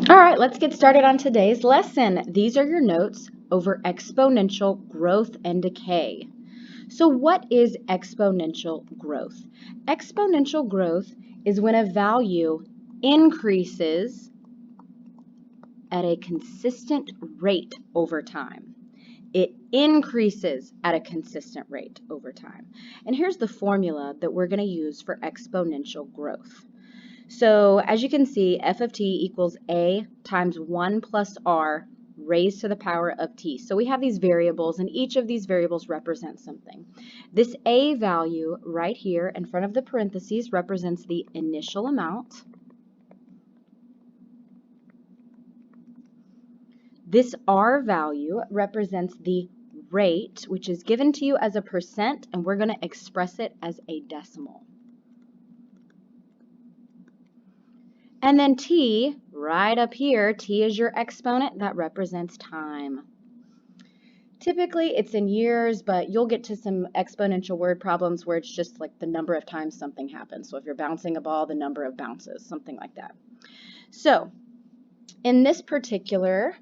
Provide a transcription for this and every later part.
All right, let's get started on today's lesson. These are your notes over exponential growth and decay. So what is exponential growth? Exponential growth is when a value increases at a consistent rate over time. It increases at a consistent rate over time. And here's the formula that we're going to use for exponential growth. So as you can see, f of t equals a times 1 plus r raised to the power of t. So we have these variables, and each of these variables represents something. This a value right here in front of the parentheses represents the initial amount. This r value represents the rate, which is given to you as a percent, and we're going to express it as a decimal. And then t, right up here, t is your exponent. That represents time. Typically, it's in years, but you'll get to some exponential word problems where it's just like the number of times something happens. So if you're bouncing a ball, the number of bounces, something like that. So in this particular,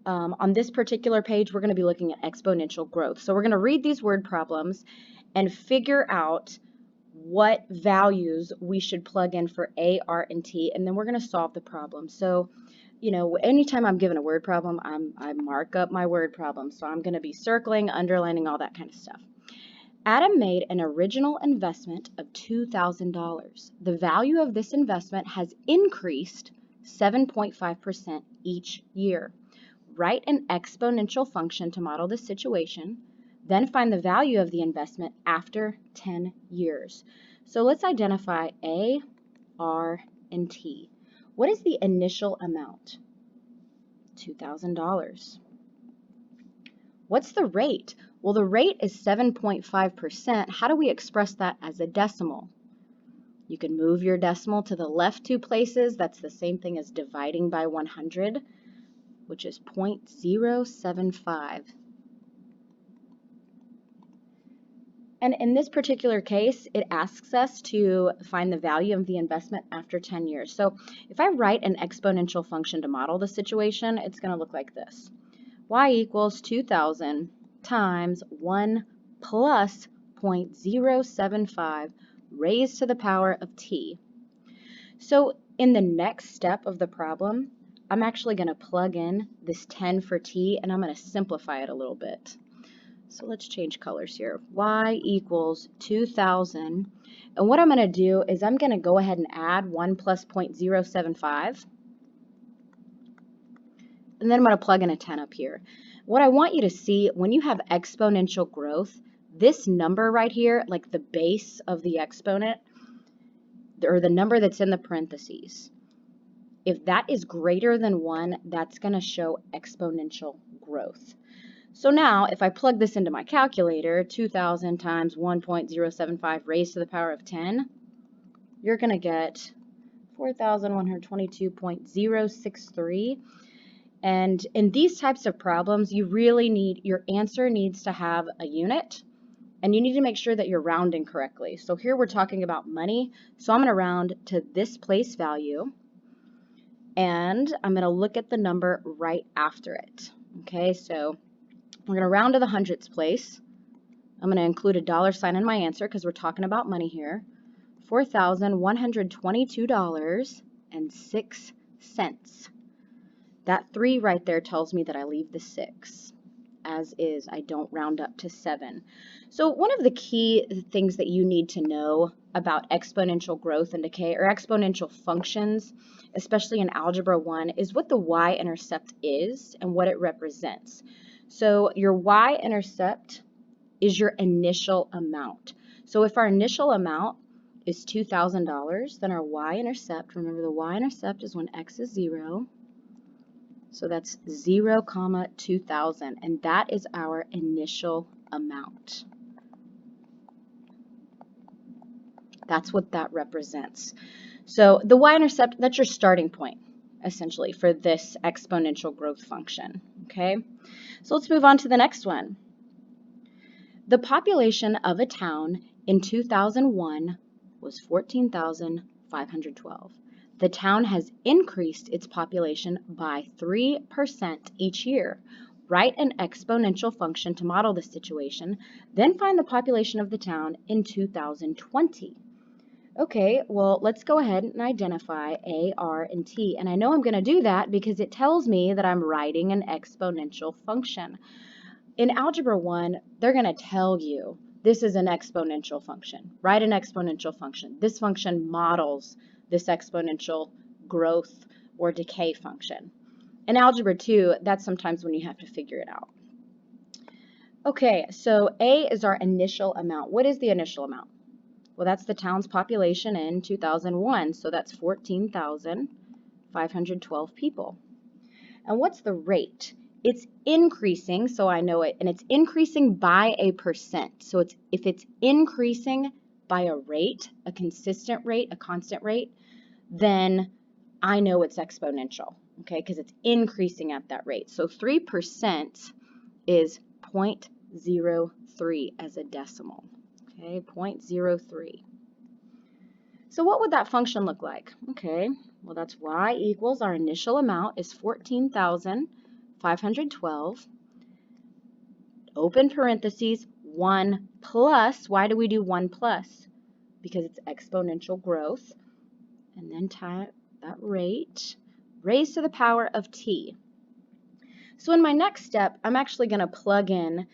on this particular page, we're going to be looking at exponential growth. So we're going to read these word problems and figure out what values we should plug in for a, r, and t, and then we're going to solve the problem. So, you know, anytime I'm given a word problem, I mark up my word problem. So I'm going to be circling, underlining, all that kind of stuff. Adam made an original investment of $2,000. The value of this investment has increased 7.5% each year. Write an exponential function to model this situation. Then find the value of the investment after 10 years. So let's identify A, R, and T. What is the initial amount? $2,000. What's the rate? Well, the rate is 7.5%. How do we express that as a decimal? You can move your decimal to the left 2 places. That's the same thing as dividing by 100, which is 0.075. And in this particular case, it asks us to find the value of the investment after 10 years. So if I write an exponential function to model the situation, it's going to look like this. Y equals 2,000 times 1 plus 0.075 raised to the power of t. So in the next step of the problem, I'm actually going to plug in this 10 for t, and I'm going to simplify it a little bit. So let's change colors here. Y equals 2,000. And what I'm going to do is I'm going to go ahead and add 1 plus 0.075. And then I'm going to plug in a 10 up here. What I want you to see, when you have exponential growth, this number right here, like the base of the exponent, or the number that's in the parentheses, if that is greater than 1, that's going to show exponential growth. So now, if I plug this into my calculator, 2,000 times 1.075 raised to the power of 10, you're going to get 4,122.063. And in these types of problems, you really need, your answer needs to have a unit, and you need to make sure that you're rounding correctly. So here we're talking about money, so I'm going to round to this place value, and I'm going to look at the number right after it. Okay, so we're going to round to the hundredths place. I'm going to include a dollar sign in my answer because we're talking about money here. $4,122.06. That 3 right there tells me that I leave the 6. As is, I don't round up to 7. So one of the key things that you need to know about exponential growth and decay, or exponential functions, especially in Algebra 1, is what the y-intercept is and what it represents. So your y-intercept is your initial amount. So if our initial amount is $2,000, then our y-intercept, remember the y-intercept is when x is 0. So that's 0, 2,000, and that is our initial amount. That's what that represents. So the y-intercept, that's your starting point, essentially, for this exponential growth function. Okay, so let's move on to the next one. The population of a town in 2001 was 14,512. The town has increased its population by 3% each year. Write an exponential function to model this situation, then find the population of the town in 2020. Okay, well, let's go ahead and identify A, R, and T. And I know I'm going to do that because it tells me that I'm writing an exponential function. In Algebra 1, they're going to tell you this is an exponential function. Write an exponential function. This function models this exponential growth or decay function. In Algebra 2, that's sometimes when you have to figure it out. Okay, so A is our initial amount. What is the initial amount? Well, that's the town's population in 2001, so that's 14,512 people. And what's the rate? It's increasing, so I know it, and it's increasing by a percent. So if it's increasing by a rate, a consistent rate, a constant rate, then I know it's exponential, okay, because it's increasing at that rate. So 3% is 0.03 as a decimal, okay, 0.03. So what would that function look like? Okay, well, that's y equals our initial amount is 14,512, open parentheses, 1 plus, why do we do 1 plus? Because it's exponential growth, and then type that rate, raised to the power of t. So in my next step, I'm actually going to plug in,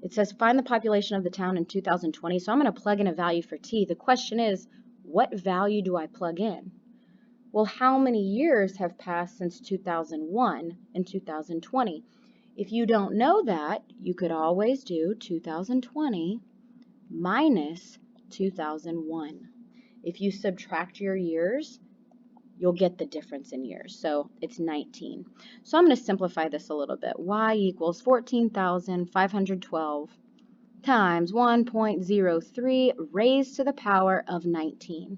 it says find the population of the town in 2020, so I'm going to plug in a value for t. The question is, what value do I plug in? Well, how many years have passed since 2001 and 2020? If you don't know that, you could always do 2020 minus 2001. If you subtract your years, you'll get the difference in years. So it's 19. So I'm going to simplify this a little bit. Y equals 14,512 times 1.03 raised to the power of 19.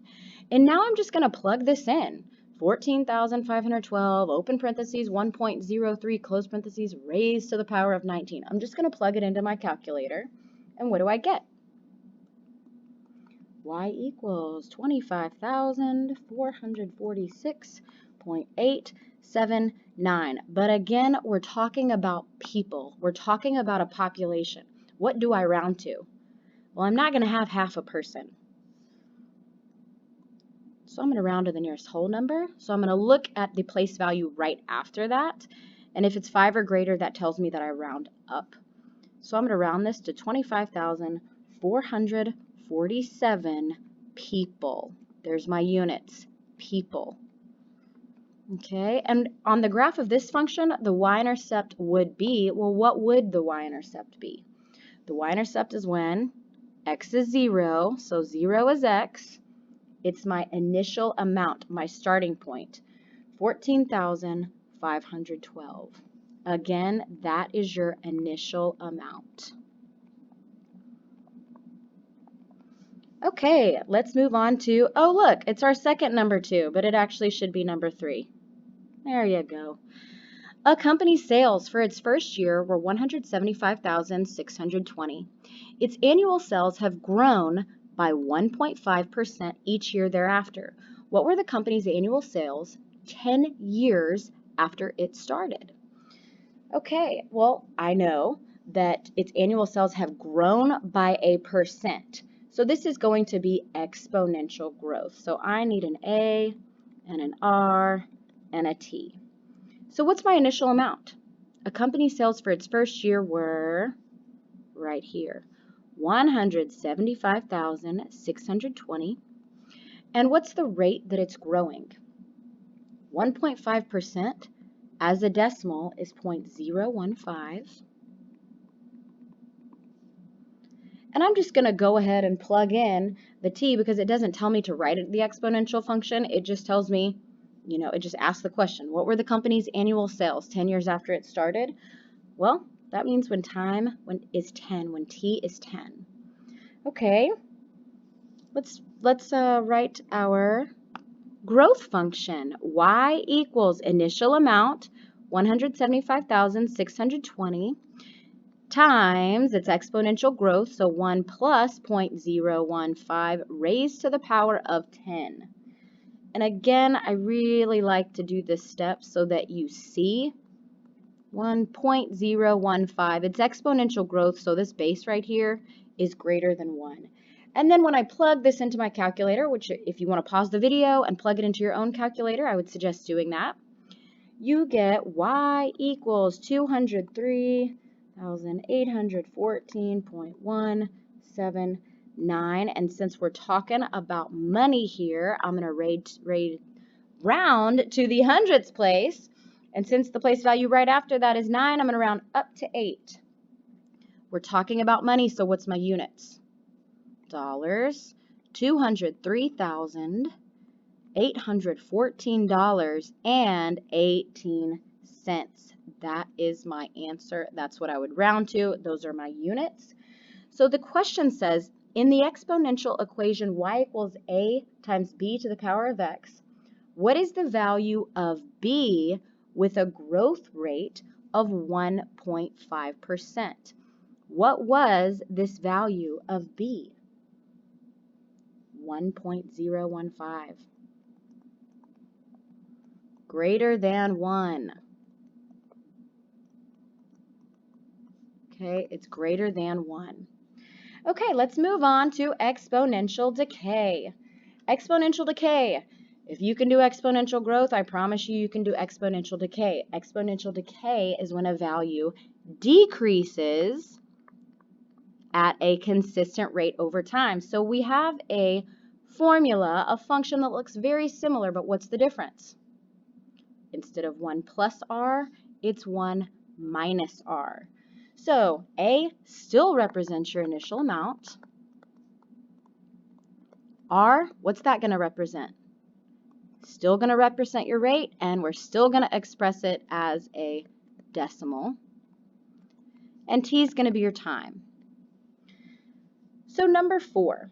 And now I'm just going to plug this in. 14,512, open parentheses, 1.03, close parentheses, raised to the power of 19. I'm just going to plug it into my calculator. And what do I get? Y equals 25,446.879. But again, we're talking about people. We're talking about a population. What do I round to? Well, I'm not going to have half a person. So I'm going to round to the nearest whole number. So I'm going to look at the place value right after that. And if it's 5 or greater, that tells me that I round up. So I'm going to round this to 25,447 people. There's my units, people. Okay, and on the graph of this function, the y-intercept would be, well, what would the y-intercept be? The y-intercept is when x is 0, so 0 is x. It's my initial amount, my starting point, 14,512. Again, that is your initial amount. Okay, let's move on to, oh look, it's our second number 2, but it actually should be number 3. There you go. A company's sales for its first year were 175,620. Its annual sales have grown by 1.5% each year thereafter. What were the company's annual sales 10 years after it started? Okay, well, I know that its annual sales have grown by a percent. So this is going to be exponential growth. So I need an A and an R and a T. So what's my initial amount? A company's sales for its first year were right here, 175,620. And what's the rate that it's growing? 1.5% as a decimal is 0.015. And I'm just going to go ahead and plug in the t because it doesn't tell me to write the exponential function. It just tells me, you know, it just asks the question, what were the company's annual sales 10 years after it started? Well, that means when is 10, when t is 10. Okay, let's write our growth function. Y equals initial amount, 175,620, times its exponential growth, so 1 plus 0.015 raised to the power of 10. And again, I really like to do this step so that you see 1.015. It's exponential growth, so this base right here is greater than 1. And then when I plug this into my calculator, which if you want to pause the video and plug it into your own calculator, I would suggest doing that. You get y equals 203,814.179. And since we're talking about money here, I'm going to round to the hundredths place. And since the place value right after that is 9, I'm going to round up to 8. We're talking about money, so what's my units? Dollars. $203,814.18. That is my answer. That's what I would round to. Those are my units. So the question says, in the exponential equation y equals a times b to the power of x, what is the value of b with a growth rate of 1.5%? What was this value of b? 1.015. Greater than 1. Okay, it's greater than 1. Okay, let's move on to exponential decay. Exponential decay. If you can do exponential growth, I promise you can do exponential decay. Exponential decay is when a value decreases at a consistent rate over time. So we have a formula, a function that looks very similar, but what's the difference? Instead of 1 plus r, it's 1 minus r. So A still represents your initial amount. R, what's that going to represent? Still going to represent your rate, and we're still going to express it as a decimal. And T is going to be your time. So number 4.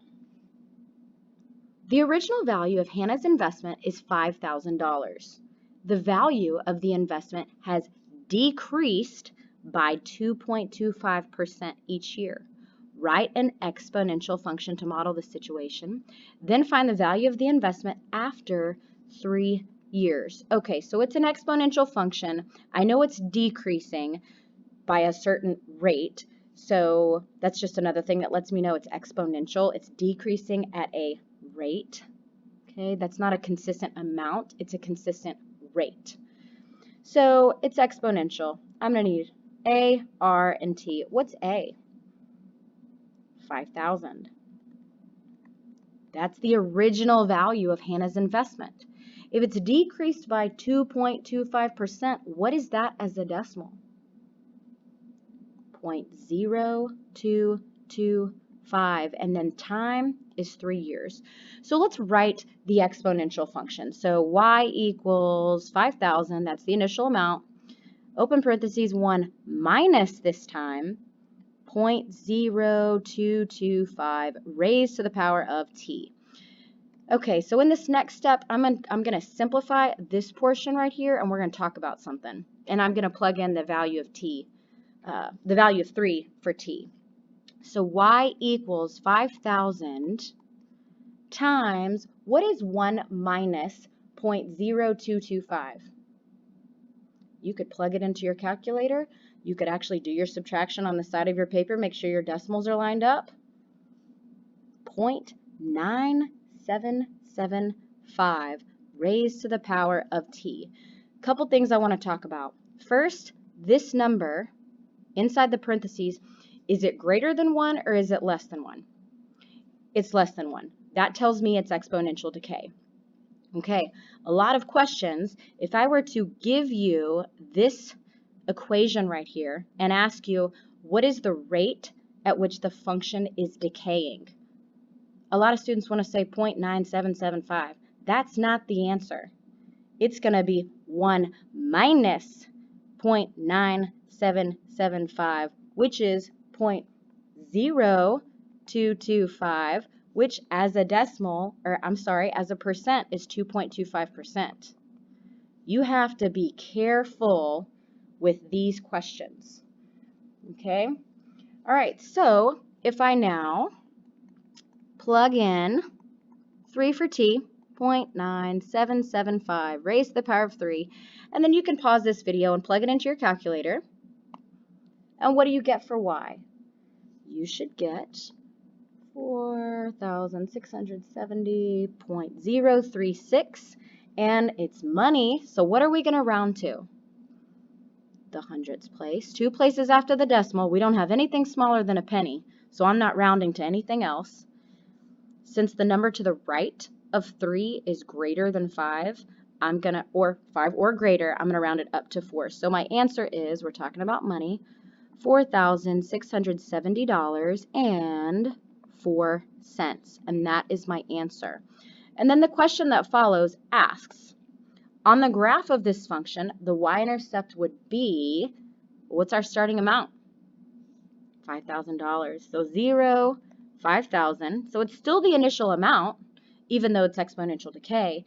The original value of Hannah's investment is $5,000. The value of the investment has decreased by 2.25% each year. Write an exponential function to model the situation. Then find the value of the investment after 3 years. Okay, so it's an exponential function. I know it's decreasing by a certain rate. So that's just another thing that lets me know it's exponential. It's decreasing at a rate. Okay, that's not a consistent amount. It's a consistent rate. So it's exponential. I'm going to need A, R, and T. What's A? 5,000. That's the original value of Hannah's investment. If it's decreased by 2.25%, what is that as a decimal? 0.0225, and then time is 3 years. So let's write the exponential function. So y equals 5,000, that's the initial amount, open parentheses 1 minus this time, 0.0225 raised to the power of t. Okay, so in this next step, I'm going to simplify this portion right here, and we're going to talk about something. And I'm going to plug in the value of t, the value of 3 for t. So y equals 5,000 times, what is 1 minus 0.0225? You could plug it into your calculator. You could actually do your subtraction on the side of your paper. Make sure your decimals are lined up. 0.9775 raised to the power of t. A couple things I want to talk about. First, this number inside the parentheses, is it greater than 1 or is it less than 1? It's less than 1. That tells me it's exponential decay. Okay, a lot of questions. If I were to give you this equation right here and ask you, what is the rate at which the function is decaying? A lot of students want to say 0.9775. That's not the answer. It's going to be 1 minus 0.9775, which is 0.0225, which as a decimal, or I'm sorry, as a percent is 2.25%. You have to be careful with these questions. Okay? All right, so if I now plug in 3 for t, 0.9775 raised to the power of 3. And then you can pause this video and plug it into your calculator. And what do you get for y? You should get 4,670.036. And it's money, so what are we going to round to? The hundredths place. 2 places after the decimal. We don't have anything smaller than a penny, so I'm not rounding to anything else. Since the number to the right of 3 is greater than 5, or 5 or greater, I'm going to round it up to 4. So my answer is, we're talking about money, $4,670.04. And that is my answer. And then the question that follows asks, on the graph of this function, the y-intercept would be, what's our starting amount? $5,000. So 0, 5,000. So it's still the initial amount, even though it's exponential decay.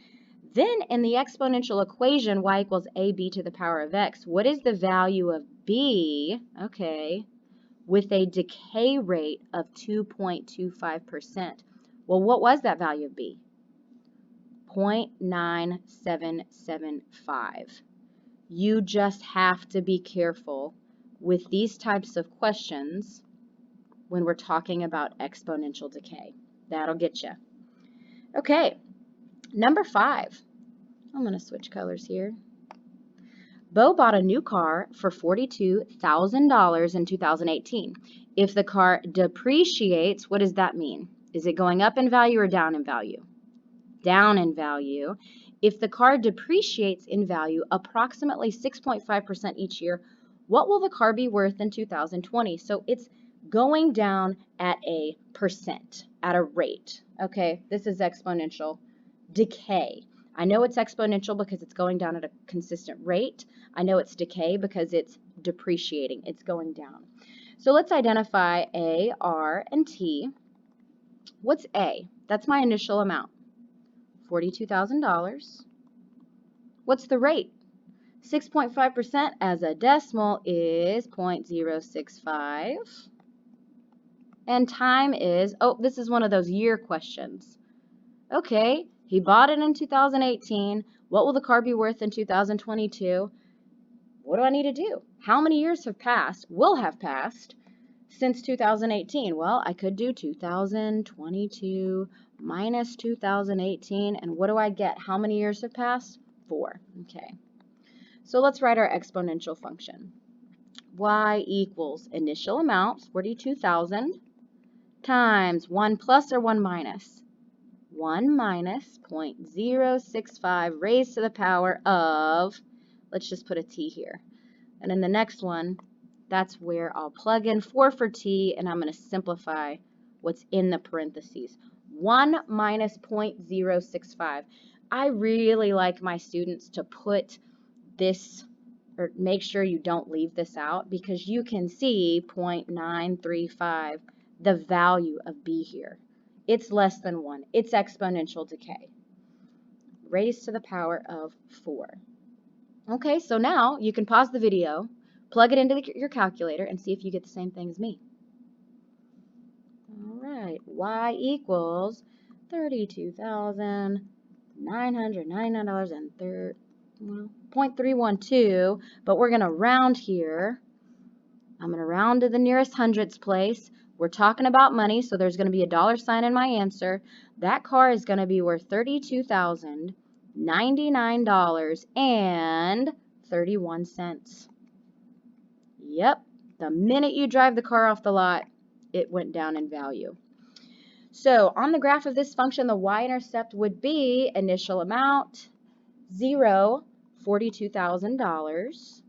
Then in the exponential equation, y equals ab to the power of x, what is the value of b, okay, with a decay rate of 2.25%? Well, what was that value of b? 0.9775. You just have to be careful with these types of questions when we're talking about exponential decay. That'll get you. Okay, number 5. I'm going to switch colors here. Bo bought a new car for $42,000 in 2018. If the car depreciates, what does that mean? Is it going up in value or down in value? Down in value. If the car depreciates in value approximately 6.5% each year, what will the car be worth in 2020? So it's going down at a percent, at a rate. Okay, this is exponential decay. I know it's exponential because it's going down at a consistent rate. I know it's decay because it's depreciating. It's going down. So let's identify A, R, and T. What's A? That's my initial amount. $42,000. What's the rate? 6.5% as a decimal is 0.065. And time is, oh, this is one of those year questions. Okay, he bought it in 2018. What will the car be worth in 2022? What do I need to do? How many years have passed, will have passed, since 2018? Well, I could do 2022 minus 2018, and what do I get? How many years have passed? 4. Okay. So let's write our exponential function. Y equals initial amount, 42,000, times 1 plus or 1 minus? 1 minus 0.065 raised to the power of, let's just put a t here. And in the next one, that's where I'll plug in 4 for t, and I'm going to simplify what's in the parentheses. 1 minus 0.065. I really like my students to put this, or make sure you don't leave this out, because you can see 0.935, the value of b here. It's less than 1. It's exponential decay. Raised to the power of 4. Okay, so now you can pause the video, plug it into your calculator, and see if you get the same thing as me. All right, y equals $32,999.312, but we're going to round here. I'm going to round to the nearest hundredths place. We're talking about money, so there's going to be a dollar sign in my answer. That car is going to be worth $32,099.31. Yep, the minute you drive the car off the lot, it went down in value. So on the graph of this function, the y-intercept would be initial amount, 0, $42,000.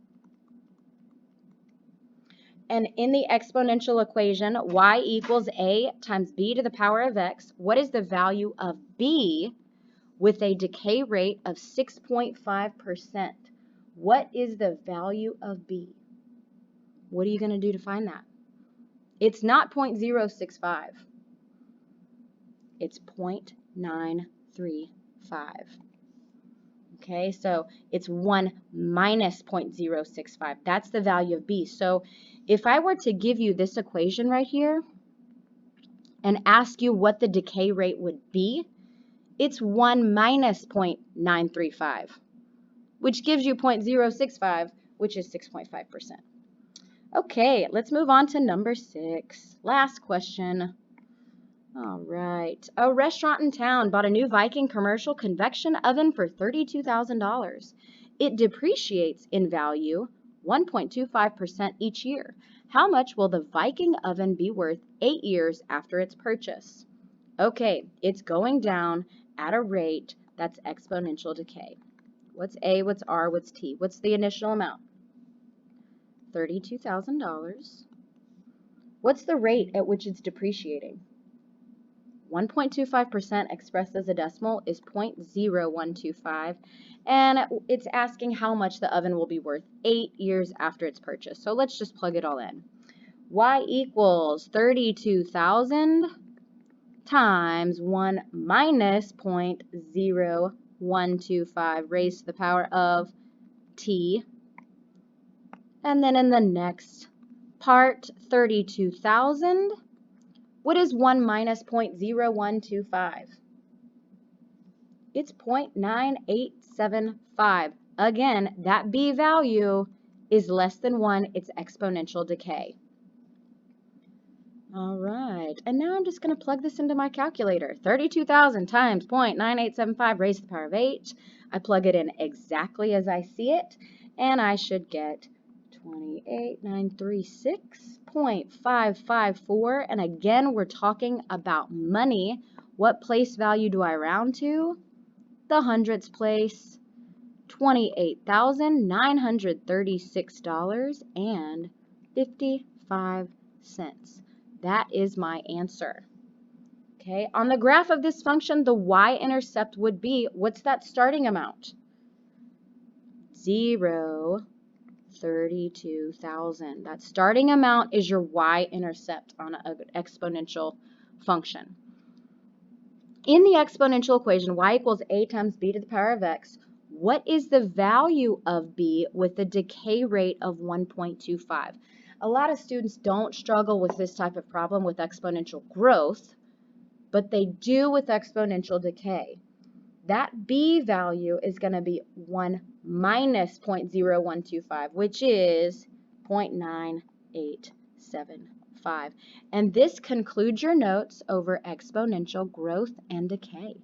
And in the exponential equation, y equals a times b to the power of x. What is the value of b with a decay rate of 6.5%? What is the value of b? What are you going to do to find that? It's not 0.065. It's 0.935. Okay, so it's 1 minus 0.065. That's the value of b. So if I were to give you this equation right here and ask you what the decay rate would be, It's 1 minus 0.935, which gives you 0.065, which is 6.5%. Okay, let's move on to number 6. Last question. All right. A restaurant in town bought a new Viking commercial convection oven for $32,000. It depreciates in value 1.25% each year. How much will the Viking oven be worth 8 years after its purchase? Okay, it's going down at a rate that's exponential decay. What's A, what's R, what's T? What's the initial amount? $32,000. What's the rate at which it's depreciating? 1.25% expressed as a decimal is 0.0125, and it's asking how much the oven will be worth 8 years after its purchase. So let's just plug it all in. Y equals 32,000 times 1 minus 0.0125 raised to the power of t. And then in the next part, 32,000. What is 1 minus 0.0125? It's 0.9875. Again, that B value is less than 1. It's exponential decay. All right, and now I'm just going to plug this into my calculator. 32,000 times 0.9875 raised to the power of 8. I plug it in exactly as I see it, and I should get 28,936.554. And again, we're talking about money. What place value do I round to? The hundredths place. $28,936.55. That is my answer. Okay, on the graph of this function, the y-intercept would be, what's that starting amount? 0, 32,000. That starting amount is your y-intercept on an exponential function. In the exponential equation, y equals a times b to the power of x, what is the value of b with the decay rate of 1.25? A lot of students don't struggle with this type of problem with exponential growth, but they do with exponential decay. That b value is going to be 1 minus 0.0125, which is 0.9875. And this concludes your notes over exponential growth and decay.